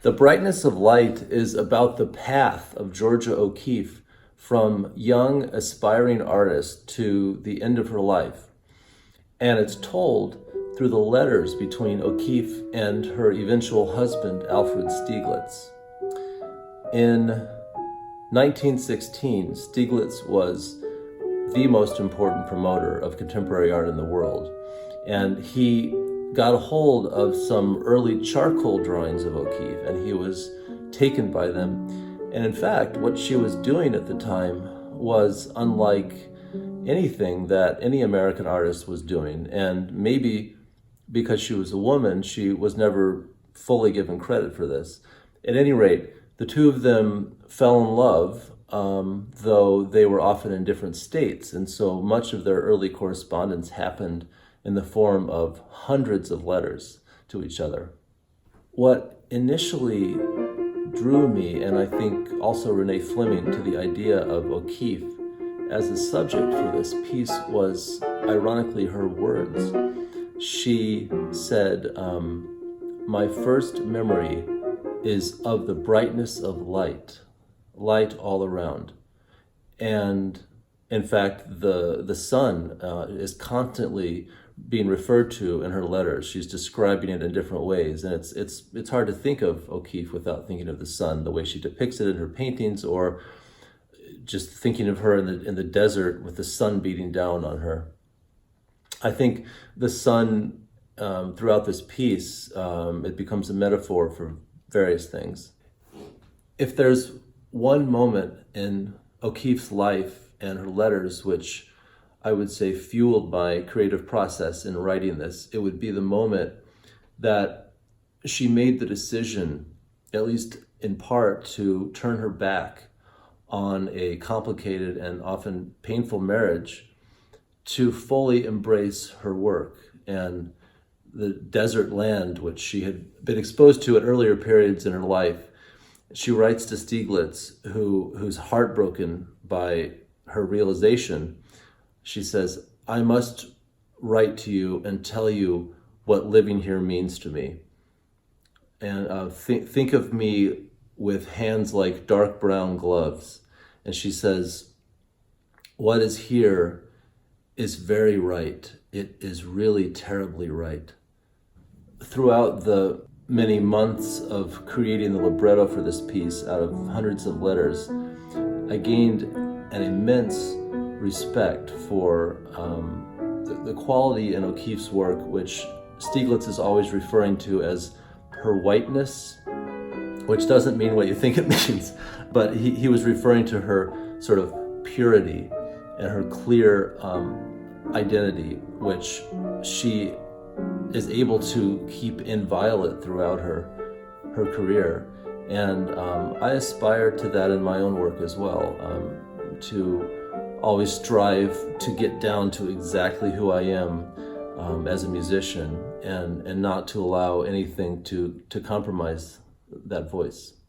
The Brightness of Light is about the path of Georgia O'Keeffe from young, aspiring artist to the end of her life. And it's told through the letters between O'Keeffe and her eventual husband, Alfred Stieglitz. In 1916, Stieglitz was the most important promoter of contemporary art in the world. And he got a hold of some early charcoal drawings of O'Keeffe, and he was taken by them. And in fact, what she was doing at the time was unlike anything that any American artist was doing. And maybe because she was a woman, she was never fully given credit for this. At any rate, the two of them fell in love, though they were often in different states. And so much of their early correspondence happened in the form of hundreds of letters to each other. What initially drew me, and I think also Renée Fleming, to the idea of O'Keeffe as a subject for this piece was, ironically, her words. She said, "My first memory is of the brightness of light all around." And in fact, the sun is constantly being referred to in her letters. She's describing it in different ways, and it's hard to think of O'Keeffe without thinking of the sun, the way she depicts it in her paintings, or just thinking of her in the desert with the sun beating down on her. I think the sun throughout this piece, it becomes a metaphor for various things. If there's one moment in O'Keeffe's life and her letters which I would say fueled my creative process in writing this, it would be the moment that she made the decision, at least in part, to turn her back on a complicated and often painful marriage to fully embrace her work and the desert land which she had been exposed to at earlier periods in her life. She writes to Stieglitz, who's heartbroken by her realization. She says, "I must write to you and tell you what living here means to me. And think of me with hands like dark brown gloves." And she says, "What is here is very right. It is really terribly right." Throughout the many months of creating the libretto for this piece out of hundreds of letters, I gained an immense respect for the quality in O'Keeffe's work, which Stieglitz is always referring to as her whiteness, which doesn't mean what you think it means, but he was referring to her sort of purity and her clear identity, which she is able to keep inviolate throughout her career. And I aspire to that in my own work as well, to always strive to get down to exactly who I am as a musician, and not to allow anything to compromise that voice.